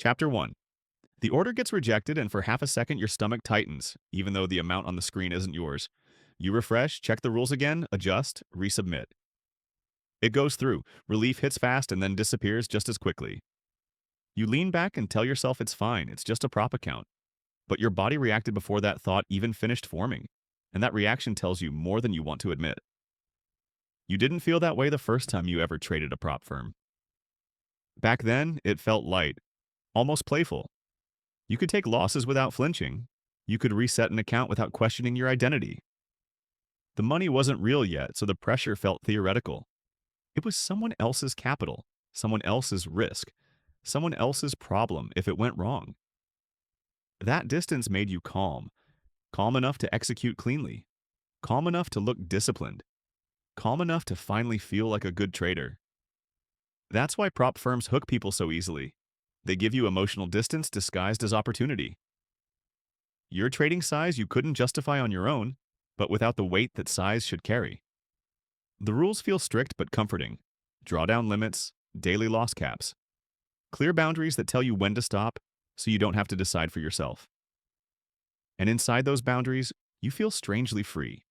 Chapter 1. The order gets rejected, and for half a second, your stomach tightens, even though the amount on the screen isn't yours. You refresh, check the rules again, adjust, resubmit. It goes through. Relief hits fast and then disappears just as quickly. You lean back and tell yourself it's fine, it's just a prop account. But your body reacted before that thought even finished forming, and that reaction tells you more than you want to admit. You didn't feel that way the first time you ever traded a prop firm. Back then, it felt light, almost playful. You could take losses without flinching. You could reset an account without questioning your identity. The money wasn't real yet, so the pressure felt theoretical. It was someone else's capital, someone else's risk, someone else's problem if it went wrong. That distance made you calm, calm enough to execute cleanly, calm enough to look disciplined, calm enough to finally feel like a good trader. That's why prop firms hook people so easily. They give you emotional distance disguised as opportunity. Your trading size you couldn't justify on your own, but without the weight that size should carry. The rules feel strict but comforting. Drawdown limits, daily loss caps. Clear boundaries that tell you when to stop so you don't have to decide for yourself. And inside those boundaries, you feel strangely free.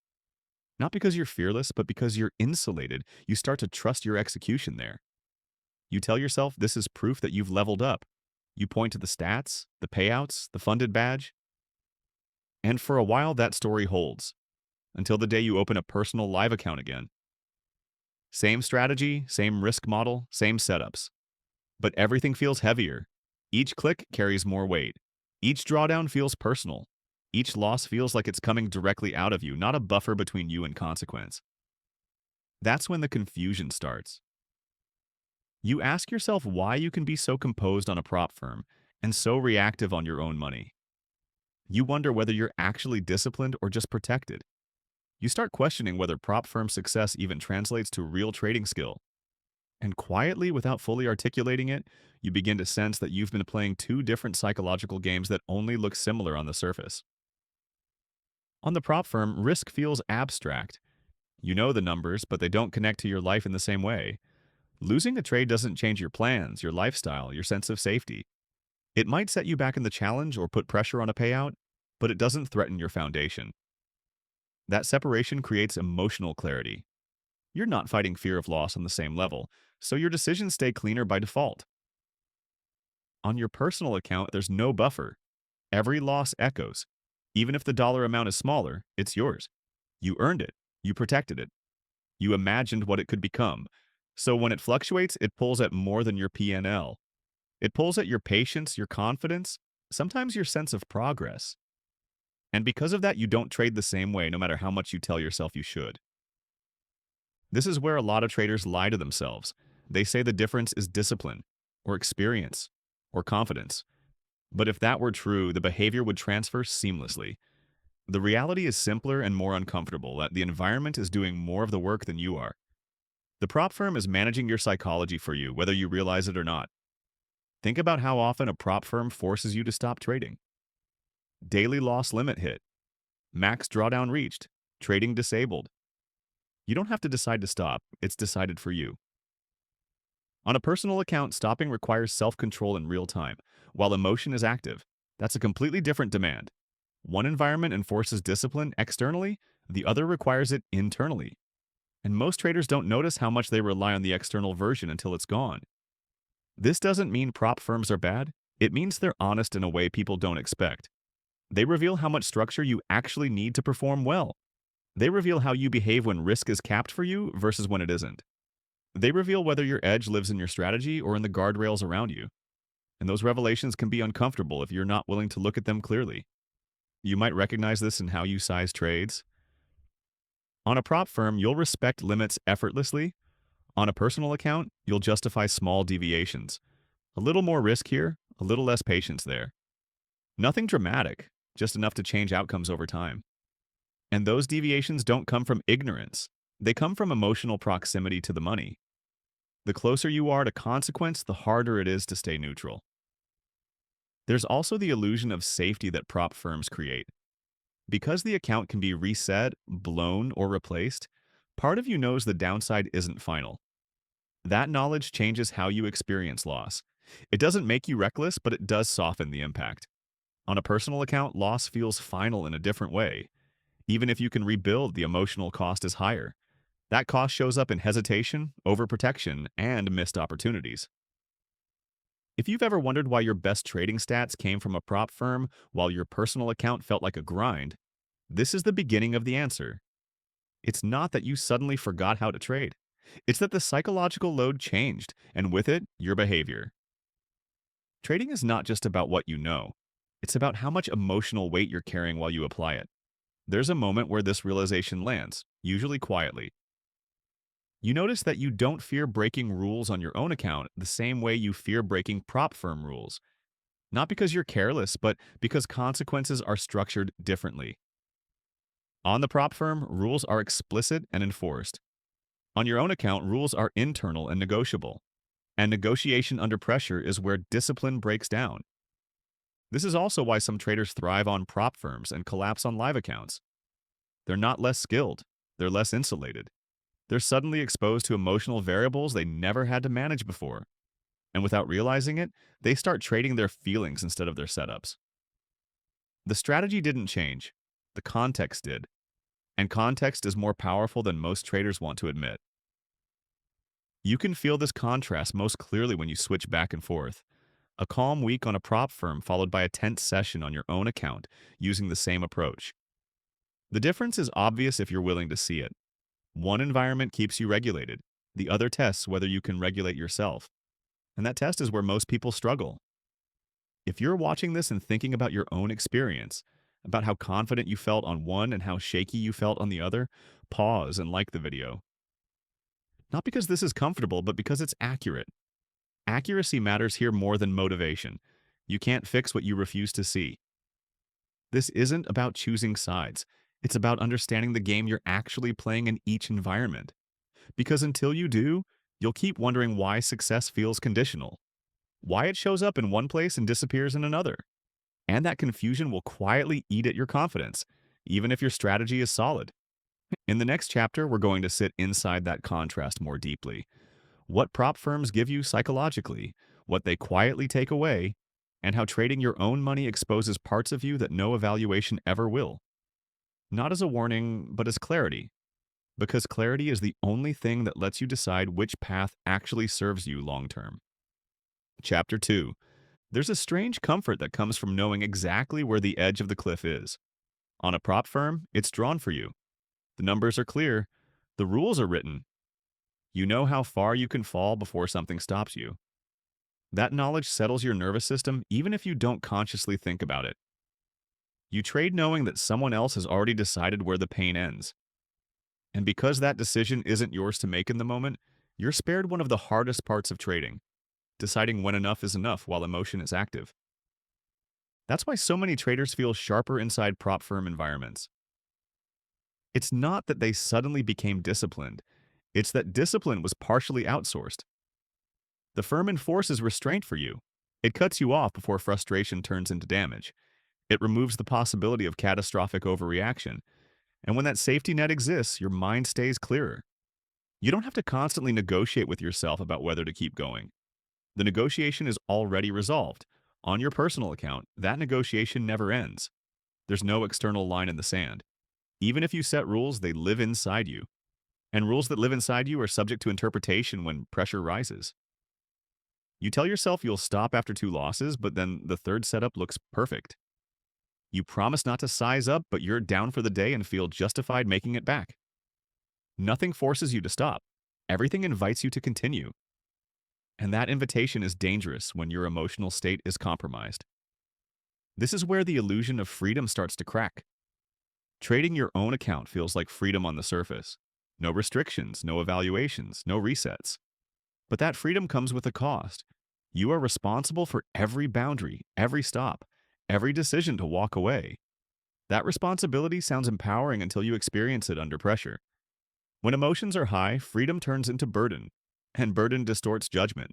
Not because you're fearless, but because you're insulated. You start to trust your execution there. You tell yourself this is proof that you've leveled up. You point to the stats, the payouts, the funded badge. And for a while, that story holds, until the day you open a personal live account again. Same strategy, same risk model, same setups. But everything feels heavier. Each click carries more weight. Each drawdown feels personal. Each loss feels like it's coming directly out of you, not a buffer between you and consequence. That's when the confusion starts. You ask yourself why you can be so composed on a prop firm and so reactive on your own money. You wonder whether you're actually disciplined or just protected. You start questioning whether prop firm success even translates to real trading skill. And quietly, without fully articulating it, you begin to sense that you've been playing two different psychological games that only look similar on the surface. On the prop firm, risk feels abstract. You know the numbers, but they don't connect to your life in the same way. Losing a trade doesn't change your plans, your lifestyle, your sense of safety. It might set you back in the challenge or put pressure on a payout, but it doesn't threaten your foundation. That separation creates emotional clarity. You're not fighting fear of loss on the same level, so your decisions stay cleaner by default. On your personal account, there's no buffer. Every loss echoes. Even if the dollar amount is smaller, it's yours. You earned it. You protected it. You imagined what it could become. So when it fluctuates, it pulls at more than your P&L. It pulls at your patience, your confidence, sometimes your sense of progress. And because of that, you don't trade the same way no matter how much you tell yourself you should. This is where a lot of traders lie to themselves. They say the difference is discipline, or experience, or confidence. But if that were true, the behavior would transfer seamlessly. The reality is simpler and more uncomfortable, that the environment is doing more of the work than you are. The prop firm is managing your psychology for you, whether you realize it or not. Think about how often a prop firm forces you to stop trading. Daily loss limit hit. Max drawdown reached. Trading disabled. You don't have to decide to stop. It's decided for you. On a personal account, stopping requires self-control in real time, while emotion is active. That's a completely different demand. One environment enforces discipline externally, the other requires it internally. And most traders don't notice how much they rely on the external version until it's gone. This doesn't mean prop firms are bad. It means they're honest in a way people don't expect. They reveal how much structure you actually need to perform well. They reveal how you behave when risk is capped for you versus when it isn't. They reveal whether your edge lives in your strategy or in the guardrails around you. And those revelations can be uncomfortable if you're not willing to look at them clearly. You might recognize this in how you size trades. On a prop firm, you'll respect limits effortlessly. On a personal account, you'll justify small deviations. A little more risk here, a little less patience there. Nothing dramatic, just enough to change outcomes over time. And those deviations don't come from ignorance. They come from emotional proximity to the money. The closer you are to consequence, the harder it is to stay neutral. There's also the illusion of safety that prop firms create. Because the account can be reset, blown, or replaced, part of you knows the downside isn't final. That knowledge changes how you experience loss. It doesn't make you reckless, but it does soften the impact. On a personal account, loss feels final in a different way. Even if you can rebuild, the emotional cost is higher. That cost shows up in hesitation, overprotection, and missed opportunities. If you've ever wondered why your best trading stats came from a prop firm while your personal account felt like a grind, this is the beginning of the answer. It's not that you suddenly forgot how to trade. It's that the psychological load changed, and with it, your behavior. Trading is not just about what you know. It's about how much emotional weight you're carrying while you apply it. There's a moment where this realization lands, usually quietly. You notice that you don't fear breaking rules on your own account the same way you fear breaking prop firm rules. Not because you're careless, but because consequences are structured differently. On the prop firm, rules are explicit and enforced. On your own account, rules are internal and negotiable. And negotiation under pressure is where discipline breaks down. This is also why some traders thrive on prop firms and collapse on live accounts. They're not less skilled, they're less insulated. They're suddenly exposed to emotional variables they never had to manage before. And without realizing it, they start trading their feelings instead of their setups. The strategy didn't change, the context did. And context is more powerful than most traders want to admit. You can feel this contrast most clearly when you switch back and forth. A calm week on a prop firm followed by a tense session on your own account using the same approach. The difference is obvious if you're willing to see it. One environment keeps you regulated. The other tests whether you can regulate yourself. And that test is where most people struggle. If you're watching this and thinking about your own experience, about how confident you felt on one and how shaky you felt on the other, pause and like the video. Not because this is comfortable, but because it's accurate. Accuracy matters here more than motivation. You can't fix what you refuse to see. This isn't about choosing sides. It's about understanding the game you're actually playing in each environment. Because until you do, you'll keep wondering why success feels conditional, why it shows up in one place and disappears in another. And that confusion will quietly eat at your confidence, even if your strategy is solid. In the next chapter, we're going to sit inside that contrast more deeply. What prop firms give you psychologically, what they quietly take away, and how trading your own money exposes parts of you that no evaluation ever will. Not as a warning, but as clarity. Because clarity is the only thing that lets you decide which path actually serves you long term. Chapter 2. There's a strange comfort that comes from knowing exactly where the edge of the cliff is. On a prop firm, it's drawn for you. The numbers are clear. The rules are written. You know how far you can fall before something stops you. That knowledge settles your nervous system even if you don't consciously think about it. You trade knowing that someone else has already decided where the pain ends. And because that decision isn't yours to make in the moment, you're spared one of the hardest parts of trading, deciding when enough is enough while emotion is active. That's why so many traders feel sharper inside prop firm environments. It's not that they suddenly became disciplined, it's that discipline was partially outsourced. The firm enforces restraint for you. It cuts you off before frustration turns into damage. It removes the possibility of catastrophic overreaction. And when that safety net exists, your mind stays clearer. You don't have to constantly negotiate with yourself about whether to keep going. The negotiation is already resolved. On your personal account, that negotiation never ends. There's no external line in the sand. Even if you set rules, they live inside you. And rules that live inside you are subject to interpretation when pressure rises. You tell yourself you'll stop after 2 losses, but then the third setup looks perfect. You promise not to size up, but you're down for the day and feel justified making it back. Nothing forces you to stop. Everything invites you to continue. And that invitation is dangerous when your emotional state is compromised. This is where the illusion of freedom starts to crack. Trading your own account feels like freedom on the surface. No restrictions, no evaluations, no resets. But that freedom comes with a cost. You are responsible for every boundary, every stop, every decision to walk away. That responsibility sounds empowering until you experience it under pressure. When emotions are high, freedom turns into burden, and burden distorts judgment.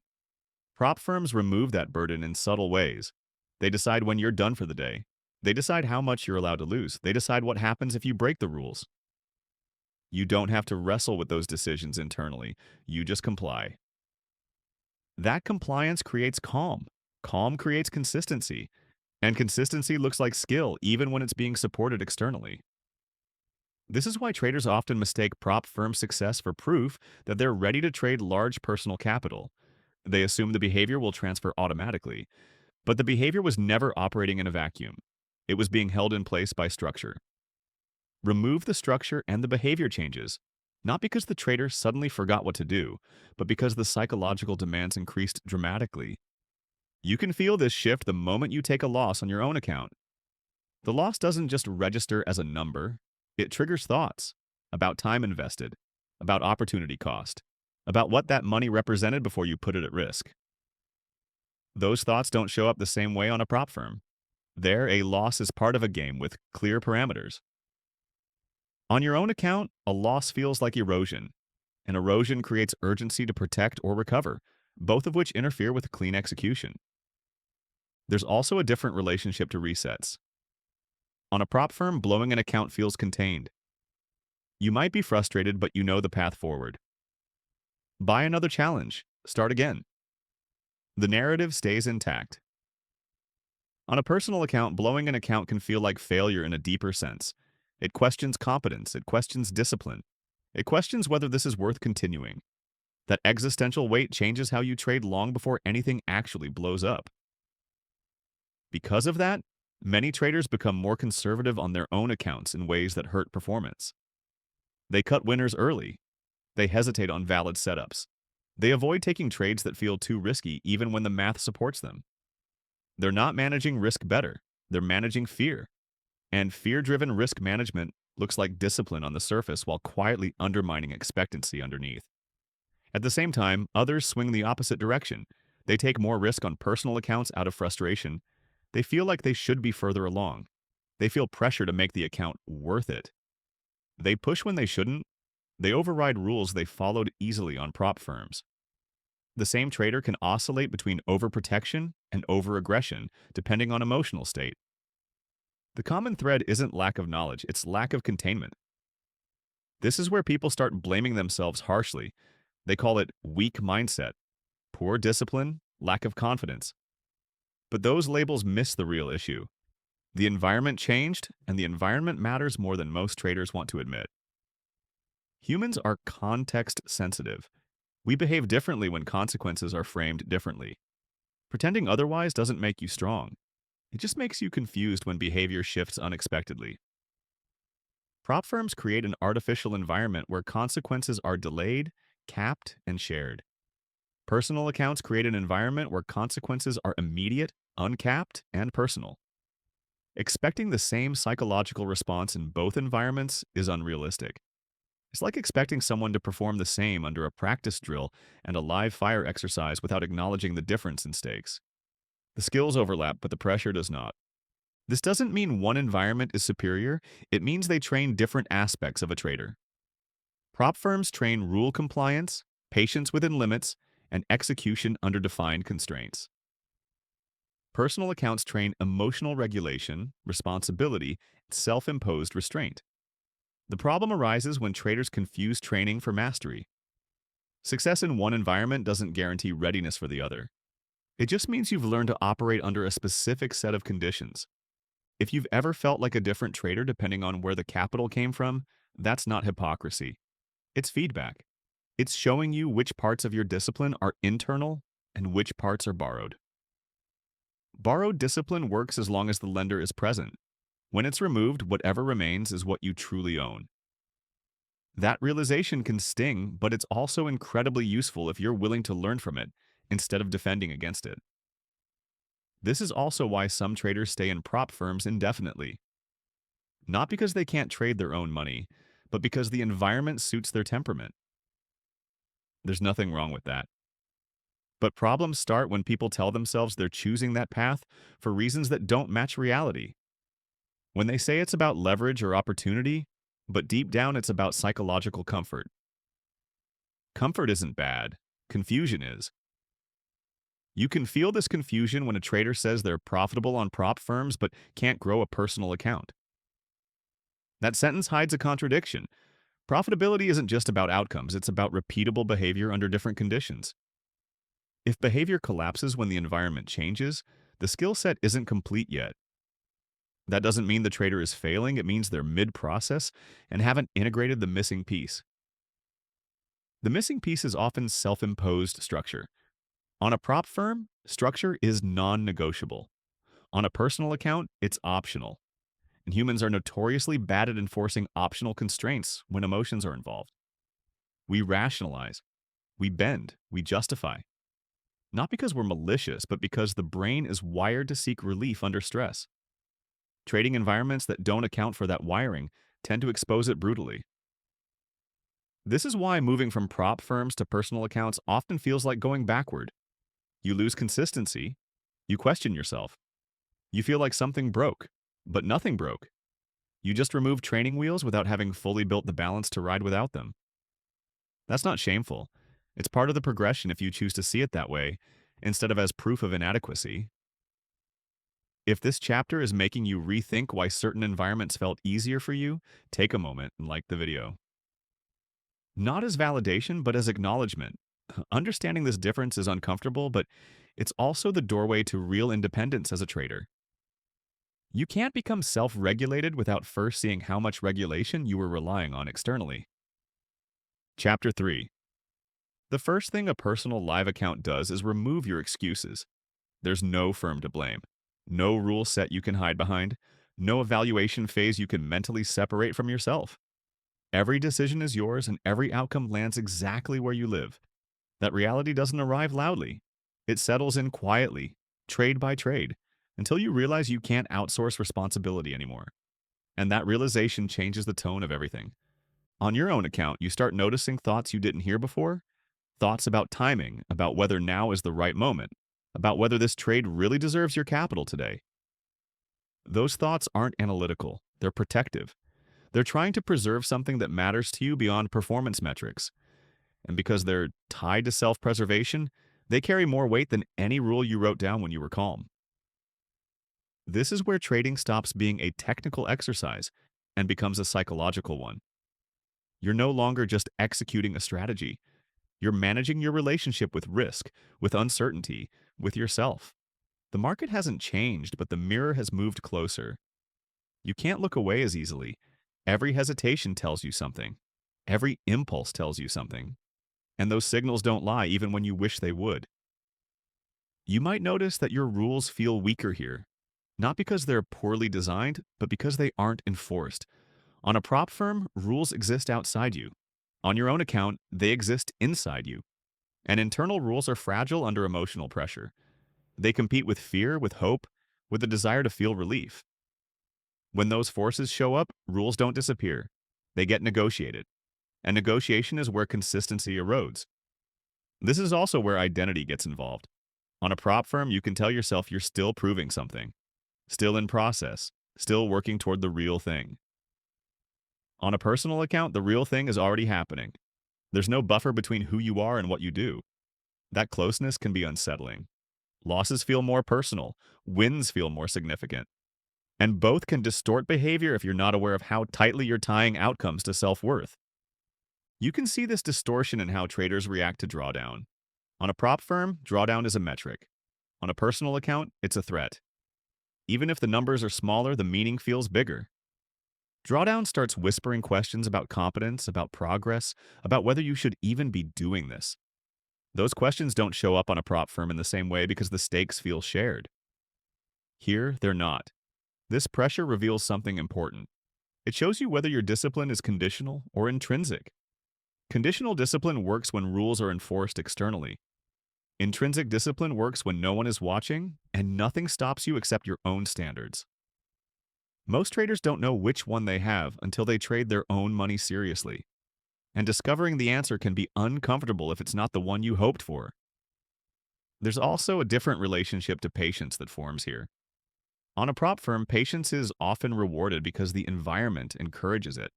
Prop firms remove that burden in subtle ways. They decide when you're done for the day. They decide how much you're allowed to lose. They decide what happens if you break the rules. You don't have to wrestle with those decisions internally. You just comply. That compliance creates calm. Calm creates consistency. And consistency looks like skill even when it's being supported externally. This is why traders often mistake prop firm success for proof that they're ready to trade large personal capital. They assume the behavior will transfer automatically, but the behavior was never operating in a vacuum. It was being held in place by structure. Remove the structure and the behavior changes, not because the trader suddenly forgot what to do, but because the psychological demands increased dramatically. You can feel this shift the moment you take a loss on your own account. The loss doesn't just register as a number, it triggers thoughts about time invested, about opportunity cost, about what that money represented before you put it at risk. Those thoughts don't show up the same way on a prop firm. There, a loss is part of a game with clear parameters. On your own account, a loss feels like erosion. And erosion creates urgency to protect or recover, both of which interfere with clean execution. There's also a different relationship to resets. On a prop firm, blowing an account feels contained. You might be frustrated, but you know the path forward. Buy another challenge. Start again. The narrative stays intact. On a personal account, blowing an account can feel like failure in a deeper sense. It questions competence. It questions discipline. It questions whether this is worth continuing. That existential weight changes how you trade long before anything actually blows up. Because of that, many traders become more conservative on their own accounts in ways that hurt performance. They cut winners early. They hesitate on valid setups. They avoid taking trades that feel too risky even when the math supports them. They're not managing risk better. They're managing fear. And fear-driven risk management looks like discipline on the surface while quietly undermining expectancy underneath. At the same time, others swing the opposite direction. They take more risk on personal accounts out of frustration. They feel like they should be further along. They feel pressure to make the account worth it. They push when they shouldn't. They override rules they followed easily on prop firms. The same trader can oscillate between overprotection and overaggression, depending on emotional state. The common thread isn't lack of knowledge, it's lack of containment. This is where people start blaming themselves harshly. They call it weak mindset, poor discipline, lack of confidence. But those labels miss the real issue. The environment changed, and the environment matters more than most traders want to admit. Humans are context sensitive. We behave differently when consequences are framed differently. Pretending otherwise doesn't make you strong. It just makes you confused when behavior shifts unexpectedly. Prop firms create an artificial environment where consequences are delayed, capped, and shared. Personal accounts create an environment where consequences are immediate, uncapped, and personal. Expecting the same psychological response in both environments is unrealistic. It's like expecting someone to perform the same under a practice drill and a live fire exercise without acknowledging the difference in stakes. The skills overlap, but the pressure does not. This doesn't mean one environment is superior, it means they train different aspects of a trader. Prop firms train rule compliance, patience within limits, and execution under defined constraints. Personal accounts train emotional regulation, responsibility, and self-imposed restraint. The problem arises when traders confuse training for mastery. Success in one environment doesn't guarantee readiness for the other. It just means you've learned to operate under a specific set of conditions. If you've ever felt like a different trader depending on where the capital came from, that's not hypocrisy. It's feedback. It's showing you which parts of your discipline are internal and which parts are borrowed. Borrowed discipline works as long as the lender is present. When it's removed, whatever remains is what you truly own. That realization can sting, but it's also incredibly useful if you're willing to learn from it instead of defending against it. This is also why some traders stay in prop firms indefinitely. Not because they can't trade their own money, but because the environment suits their temperament. There's nothing wrong with that. But problems start when people tell themselves they're choosing that path for reasons that don't match reality. When they say it's about leverage or opportunity, but deep down it's about psychological comfort. Comfort isn't bad. Confusion is. You can feel this confusion when a trader says they're profitable on prop firms but can't grow a personal account. That sentence hides a contradiction. Profitability isn't just about outcomes, it's about repeatable behavior under different conditions. If behavior collapses when the environment changes, the skill set isn't complete yet. That doesn't mean the trader is failing, it means they're mid-process and haven't integrated the missing piece. The missing piece is often self-imposed structure. On a prop firm, structure is non-negotiable. On a personal account, it's optional. And humans are notoriously bad at enforcing optional constraints when emotions are involved. We rationalize, we bend, we justify. Not because we're malicious, but because the brain is wired to seek relief under stress. Trading environments that don't account for that wiring tend to expose it brutally. This is why moving from prop firms to personal accounts often feels like going backward. You lose consistency, you question yourself, you feel like something broke, but nothing broke. You just removed training wheels without having fully built the balance to ride without them. That's not shameful. It's part of the progression if you choose to see it that way, instead of as proof of inadequacy. If this chapter is making you rethink why certain environments felt easier for you, take a moment and like the video. Not as validation, but as acknowledgement. Understanding this difference is uncomfortable, but it's also the doorway to real independence as a trader. You can't become self-regulated without first seeing how much regulation you were relying on externally. Chapter 3. The first thing a personal live account does is remove your excuses. There's no firm to blame, no rule set you can hide behind, no evaluation phase you can mentally separate from yourself. Every decision is yours and every outcome lands exactly where you live. That reality doesn't arrive loudly. It settles in quietly, trade by trade, until you realize you can't outsource responsibility anymore. And that realization changes the tone of everything. On your own account, you start noticing thoughts you didn't hear before, thoughts about timing, about whether now is the right moment, about whether this trade really deserves your capital today. Those thoughts aren't analytical, they're protective. They're trying to preserve something that matters to you beyond performance metrics. And because they're tied to self-preservation, they carry more weight than any rule you wrote down when you were calm. This is where trading stops being a technical exercise and becomes a psychological one. You're no longer just executing a strategy. You're managing your relationship with risk, with uncertainty, with yourself. The market hasn't changed, but the mirror has moved closer. You can't look away as easily. Every hesitation tells you something. Every impulse tells you something. And those signals don't lie even when you wish they would. You might notice that your rules feel weaker here, not because they're poorly designed, but because they aren't enforced. On a prop firm, rules exist outside you. On your own account, they exist inside you. And internal rules are fragile under emotional pressure. They compete with fear, with hope, with the desire to feel relief. When those forces show up, rules don't disappear. They get negotiated. And negotiation is where consistency erodes. This is also where identity gets involved. On a prop firm, you can tell yourself you're still proving something, still in process, still working toward the real thing. On a personal account, the real thing is already happening. There's no buffer between who you are and what you do. That closeness can be unsettling. Losses feel more personal, wins feel more significant. And both can distort behavior if you're not aware of how tightly you're tying outcomes to self-worth. You can see this distortion in how traders react to drawdown. On a prop firm, drawdown is a metric. On a personal account, it's a threat. Even if the numbers are smaller, the meaning feels bigger. Drawdown starts whispering questions about competence, about progress, about whether you should even be doing this. Those questions don't show up on a prop firm in the same way because the stakes feel shared. Here, they're not. This pressure reveals something important. It shows you whether your discipline is conditional or intrinsic. Conditional discipline works when rules are enforced externally. Intrinsic discipline works when no one is watching and nothing stops you except your own standards. Most traders don't know which one they have until they trade their own money seriously. And discovering the answer can be uncomfortable if it's not the one you hoped for. There's also a different relationship to patience that forms here. On a prop firm, patience is often rewarded because the environment encourages it.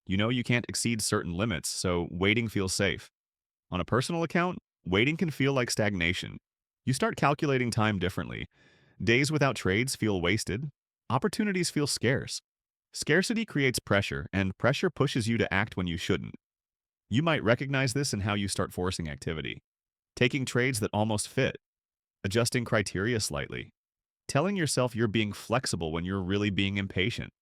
You know you can't exceed certain limits, so waiting feels safe. On a personal account, waiting can feel like stagnation. You start calculating time differently. Days without trades feel wasted. Opportunities feel scarce. Scarcity creates pressure, and pressure pushes you to act when you shouldn't. You might recognize this in how you start forcing activity. taking trades that almost fit, adjusting criteria slightly, telling yourself you're being flexible when you're really being impatient.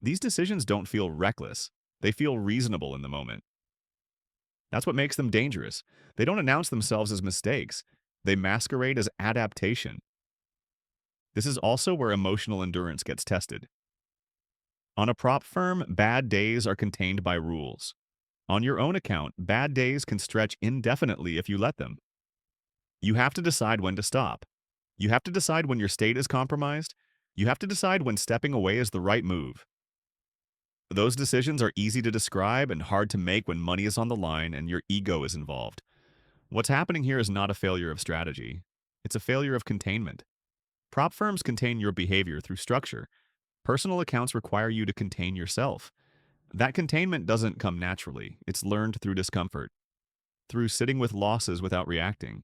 These decisions don't feel reckless, they feel reasonable in the moment. That's what makes them dangerous. They don't announce themselves as mistakes, they masquerade as adaptation. This is also where emotional endurance gets tested. On a prop firm, bad days are contained by rules. On your own account, bad days can stretch indefinitely if you let them. You have to decide when to stop. You have to decide when your state is compromised. You have to decide when stepping away is the right move. Those decisions are easy to describe and hard to make when money is on the line and your ego is involved. What's happening here is not a failure of strategy. It's a failure of containment. Prop firms contain your behavior through structure. Personal accounts require you to contain yourself. That containment doesn't come naturally. It's learned through discomfort, through sitting with losses without reacting,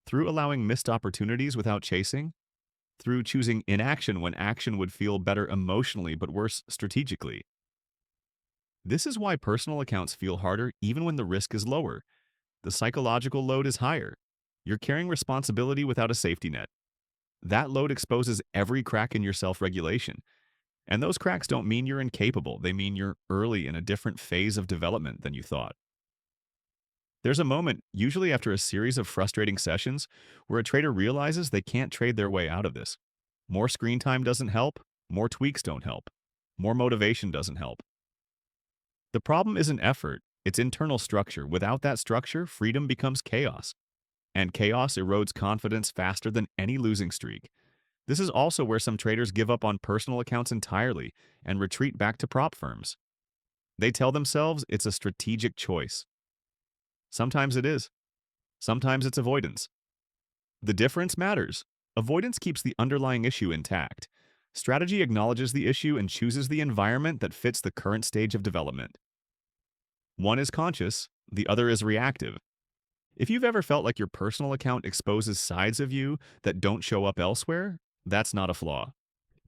through allowing missed opportunities without chasing, through choosing inaction when action would feel better emotionally but worse strategically. This is why personal accounts feel harder even when the risk is lower. The psychological load is higher. You're carrying responsibility without a safety net. That load exposes every crack in your self-regulation. And those cracks don't mean you're incapable. They mean you're early in a different phase of development than you thought. There's a moment, usually after a series of frustrating sessions, where a trader realizes they can't trade their way out of this. More screen time doesn't help. More tweaks don't help. More motivation doesn't help. The problem isn't effort, it's internal structure. Without that structure, freedom becomes chaos. And chaos erodes confidence faster than any losing streak. This is also where some traders give up on personal accounts entirely and retreat back to prop firms. They tell themselves it's a strategic choice. Sometimes it is. Sometimes it's avoidance. The difference matters. Avoidance keeps the underlying issue intact. Strategy acknowledges the issue and chooses the environment that fits the current stage of development. One is conscious, the other is reactive. If you've ever felt like your personal account exposes sides of you that don't show up elsewhere, that's not a flaw.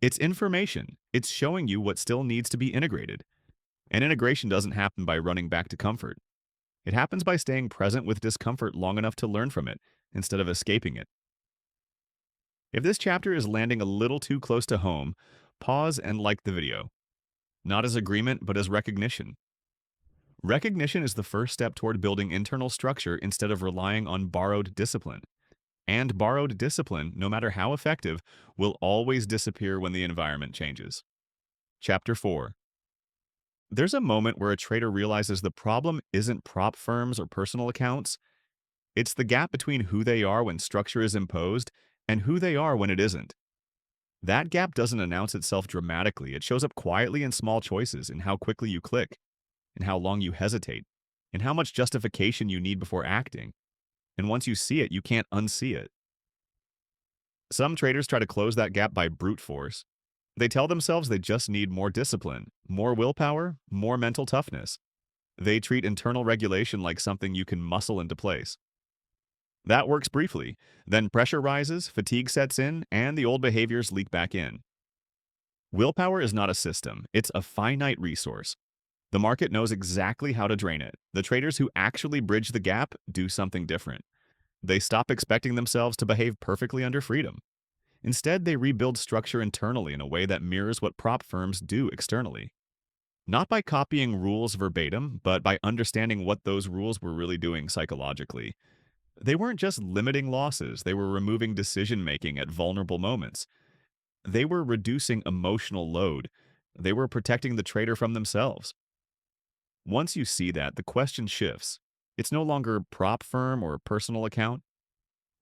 It's information. It's showing you what still needs to be integrated. And integration doesn't happen by running back to comfort. It happens by staying present with discomfort long enough to learn from it, instead of escaping it. If this chapter is landing a little too close to home, pause and like the video. Not as agreement, but as recognition. Recognition is the first step toward building internal structure instead of relying on borrowed discipline. And borrowed discipline, no matter how effective, will always disappear when the environment changes. Chapter 4. There's a moment where a trader realizes the problem isn't prop firms or personal accounts. It's the gap between who they are when structure is imposed and who they are when it isn't. That gap doesn't announce itself dramatically. It shows up quietly in small choices, in how quickly you click, in how long you hesitate, in how much justification you need before acting. And once you see it, you can't unsee it. Some traders try to close that gap by brute force. They tell themselves they just need more discipline, more willpower, more mental toughness. They treat internal regulation like something you can muscle into place. That works briefly. Then pressure rises, fatigue sets in, and the old behaviors leak back in. Willpower is not a system. It's a finite resource. The market knows exactly how to drain it. The traders who actually bridge the gap do something different. They stop expecting themselves to behave perfectly under freedom. Instead, they rebuild structure internally in a way that mirrors what prop firms do externally. Not by copying rules verbatim, but by understanding what those rules were really doing psychologically. They weren't just limiting losses, they were removing decision-making at vulnerable moments. They were reducing emotional load. They were protecting the trader from themselves. Once you see that, the question shifts. It's no longer prop firm or personal account.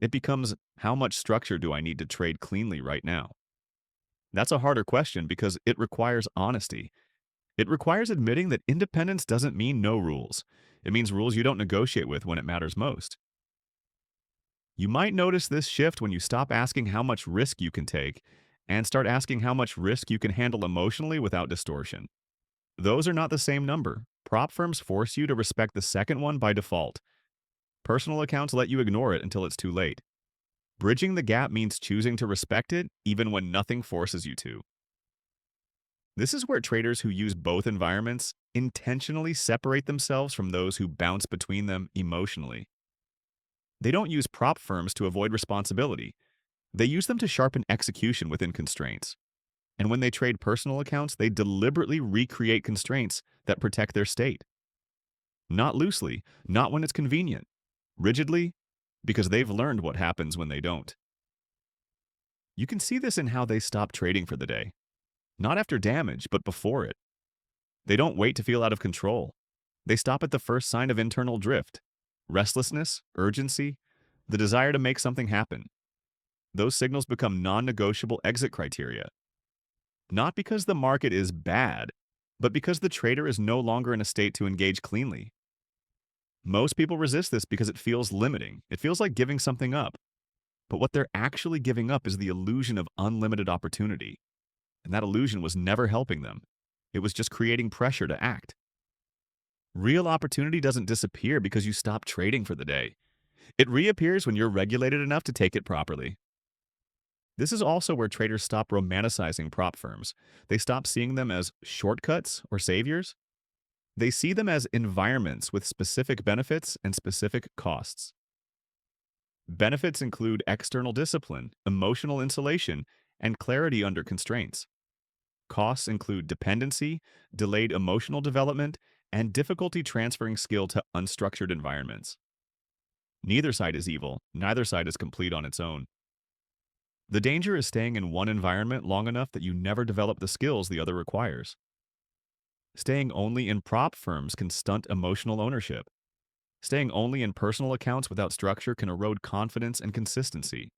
It becomes, how much structure do I need to trade cleanly right now? That's a harder question because it requires honesty. It requires admitting that independence doesn't mean no rules. It means rules you don't negotiate with when it matters most. You might notice this shift when you stop asking how much risk you can take and start asking how much risk you can handle emotionally without distortion. Those are not the same number. Prop firms force you to respect the second one by default. Personal accounts let you ignore it until it's too late. Bridging the gap means choosing to respect it even when nothing forces you to. This is where traders who use both environments intentionally separate themselves from those who bounce between them emotionally. They don't use prop firms to avoid responsibility. They use them to sharpen execution within constraints. And when they trade personal accounts, they deliberately recreate constraints that protect their state. Not loosely, not when it's convenient. Rigidly, because they've learned what happens when they don't. You can see this in how they stop trading for the day. Not after damage, but before it. They don't wait to feel out of control. They stop at the first sign of internal drift. Restlessness, urgency, the desire to make something happen. Those signals become non-negotiable exit criteria. Not because the market is bad, but because the trader is no longer in a state to engage cleanly. Most people resist this because it feels limiting. It feels like giving something up. But what they're actually giving up is the illusion of unlimited opportunity. And that illusion was never helping them. It was just creating pressure to act. Real opportunity doesn't disappear because you stop trading for the day. It reappears when you're regulated enough to take it properly. This is also where traders stop romanticizing prop firms. They stop seeing them as shortcuts or saviors. They see them as environments with specific benefits and specific costs. Benefits include external discipline, emotional insulation, and clarity under constraints. Costs include dependency, delayed emotional development, and difficulty transferring skill to unstructured environments. Neither side is evil, neither side is complete on its own. The danger is staying in one environment long enough that you never develop the skills the other requires. Staying only in prop firms can stunt emotional ownership. Staying only in personal accounts without structure can erode confidence and consistency.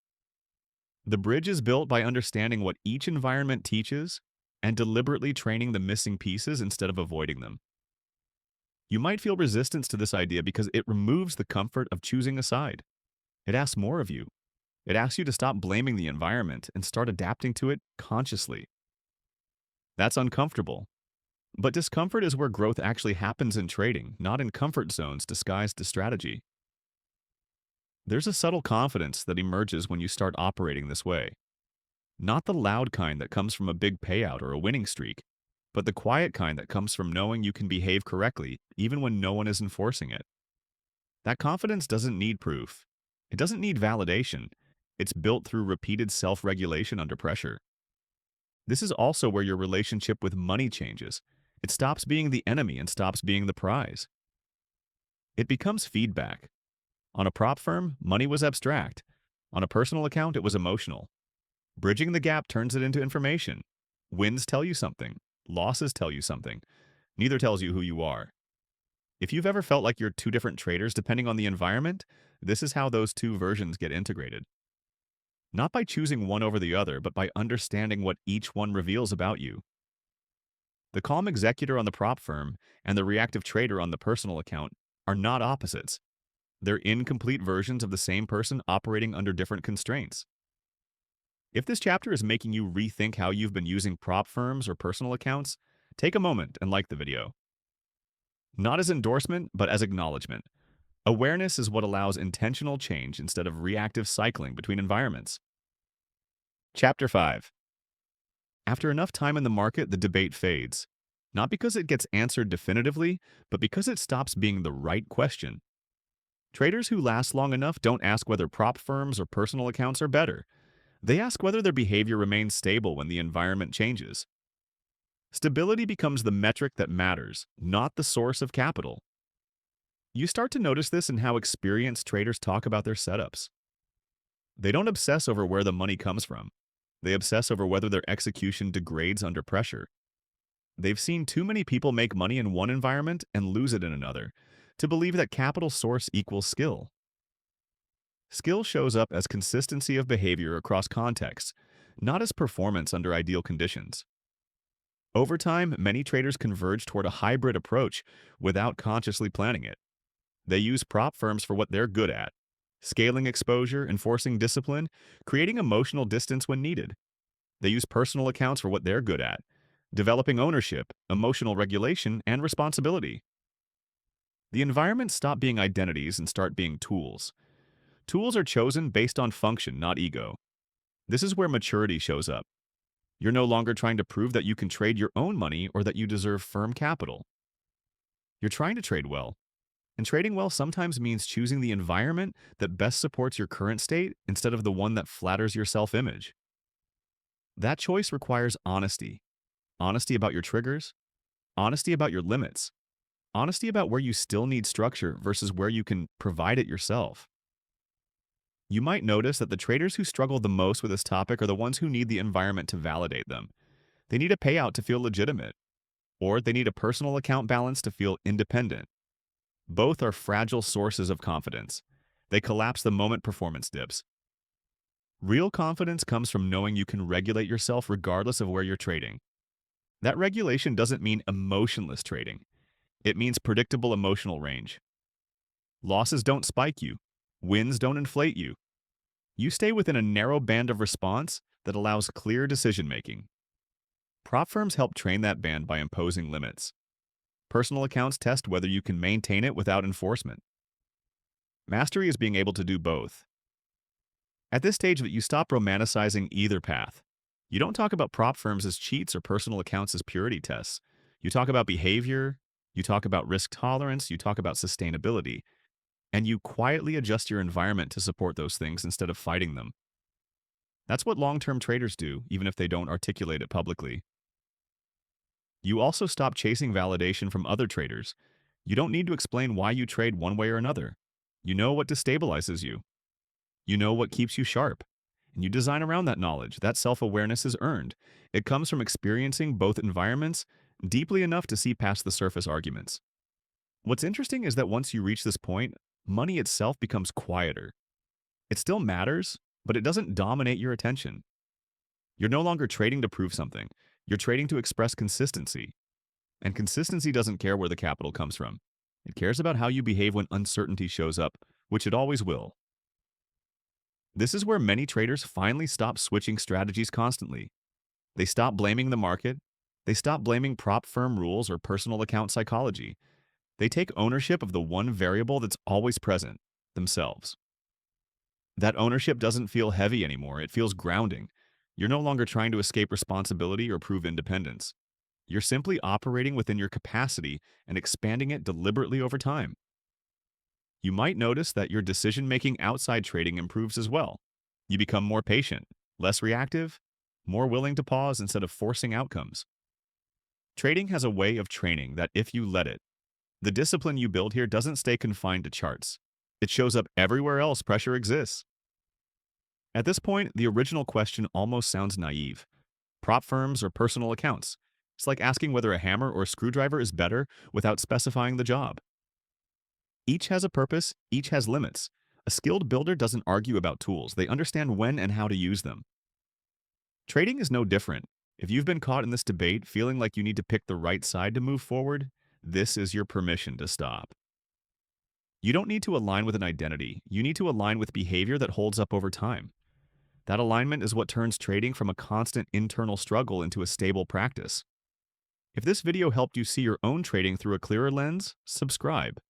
The bridge is built by understanding what each environment teaches and deliberately training the missing pieces instead of avoiding them. You might feel resistance to this idea because it removes the comfort of choosing a side. It asks more of you. It asks you to stop blaming the environment and start adapting to it consciously. That's uncomfortable. But discomfort is where growth actually happens in trading, not in comfort zones disguised as strategy. There's a subtle confidence that emerges when you start operating this way. Not the loud kind that comes from a big payout or a winning streak, but the quiet kind that comes from knowing you can behave correctly even when no one is enforcing it. That confidence doesn't need proof. It doesn't need validation. It's built through repeated self-regulation under pressure. This is also where your relationship with money changes. It stops being the enemy and stops being the prize. It becomes feedback. On a prop firm, money was abstract. On a personal account, it was emotional. Bridging the gap turns it into information. Wins tell you something. Losses tell you something. Neither tells you who you are. If you've ever felt like you're two different traders depending on the environment, this is how those two versions get integrated. Not by choosing one over the other, but by understanding what each one reveals about you. The calm executor on the prop firm and the reactive trader on the personal account are not opposites. They're incomplete versions of the same person operating under different constraints. If this chapter is making you rethink how you've been using prop firms or personal accounts, take a moment and like the video. Not as endorsement, but as acknowledgement. Awareness is what allows intentional change instead of reactive cycling between environments. Chapter 5. After enough time in the market, the debate fades. Not because it gets answered definitively, but because it stops being the right question. Traders who last long enough don't ask whether prop firms or personal accounts are better. They ask whether their behavior remains stable when the environment changes. Stability becomes the metric that matters, not the source of capital. You start to notice this in how experienced traders talk about their setups. They don't obsess over where the money comes from. They obsess over whether their execution degrades under pressure. They've seen too many people make money in one environment and lose it in another to believe that capital source equals skill. Skill shows up as consistency of behavior across contexts, not as performance under ideal conditions. Over time, many traders converge toward a hybrid approach without consciously planning it. They use prop firms for what they're good at, scaling exposure, enforcing discipline, creating emotional distance when needed. They use personal accounts for what they're good at, developing ownership, emotional regulation, and responsibility. The environments stop being identities and start being tools. Tools are chosen based on function, not ego. This is where maturity shows up. You're no longer trying to prove that you can trade your own money or that you deserve firm capital. You're trying to trade well, And trading well sometimes means choosing the environment that best supports your current state instead of the one that flatters your self image. That choice requires honesty honesty about your triggers, honesty about your limits, honesty about where you still need structure versus where you can provide it yourself. You might notice that the traders who struggle the most with this topic are the ones who need the environment to validate them. They need a payout to feel legitimate, or they need a personal account balance to feel independent. Both are fragile sources of confidence. They collapse the moment performance dips. Real confidence comes from knowing you can regulate yourself regardless of where you're trading. That regulation doesn't mean emotionless trading. It means predictable emotional range. Losses don't spike you. Wins don't inflate you. You stay within a narrow band of response that allows clear decision making. Prop firms help train that band by imposing limits. Personal accounts test whether you can maintain it without enforcement. Mastery is being able to do both. At this stage, you stop romanticizing either path. You don't talk about prop firms as cheats or personal accounts as purity tests. You talk about behavior, you talk about risk tolerance, you talk about sustainability, and you quietly adjust your environment to support those things instead of fighting them. That's what long-term traders do, even if they don't articulate it publicly. You also stop chasing validation from other traders. You don't need to explain why you trade one way or another. You know what destabilizes you. You know what keeps you sharp. And you design around that knowledge. That self-awareness is earned. It comes from experiencing both environments deeply enough to see past the surface arguments. What's interesting is that once you reach this point, money itself becomes quieter. It still matters, but it doesn't dominate your attention. You're no longer trading to prove something. You're trading to express consistency. And consistency doesn't care where the capital comes from. It cares about how you behave when uncertainty shows up, which it always will. This is where many traders finally stop switching strategies constantly. They stop blaming the market. They stop blaming prop firm rules or personal account psychology. They take ownership of the one variable that's always present, themselves. That ownership doesn't feel heavy anymore. It feels grounding. You're no longer trying to escape responsibility or prove independence. You're simply operating within your capacity and expanding it deliberately over time. You might notice that your decision-making outside trading improves as well. You become more patient, less reactive, more willing to pause instead of forcing outcomes. Trading has a way of training that if you let it, the discipline you build here doesn't stay confined to charts. It shows up everywhere else pressure exists. At this point, the original question almost sounds naive. Prop firms or personal accounts. It's like asking whether a hammer or a screwdriver is better without specifying the job. Each has a purpose, each has limits. A skilled builder doesn't argue about tools. They understand when and how to use them. Trading is no different. If you've been caught in this debate feeling like you need to pick the right side to move forward, this is your permission to stop. You don't need to align with an identity. You need to align with behavior that holds up over time. That alignment is what turns trading from a constant internal struggle into a stable practice. If this video helped you see your own trading through a clearer lens, subscribe.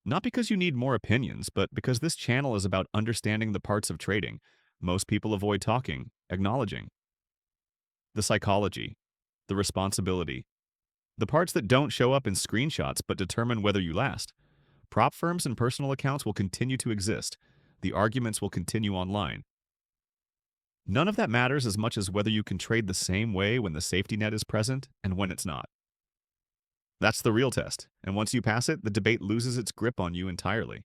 Not because you need more opinions, but because this channel is about understanding the parts of trading most people avoid talking, acknowledging. The psychology, the responsibility, the parts that don't show up in screenshots but determine whether you last. Prop firms and personal accounts will continue to exist. The arguments will continue online. None of that matters as much as whether you can trade the same way when the safety net is present and when it's not. That's the real test, and once you pass it, the debate loses its grip on you entirely.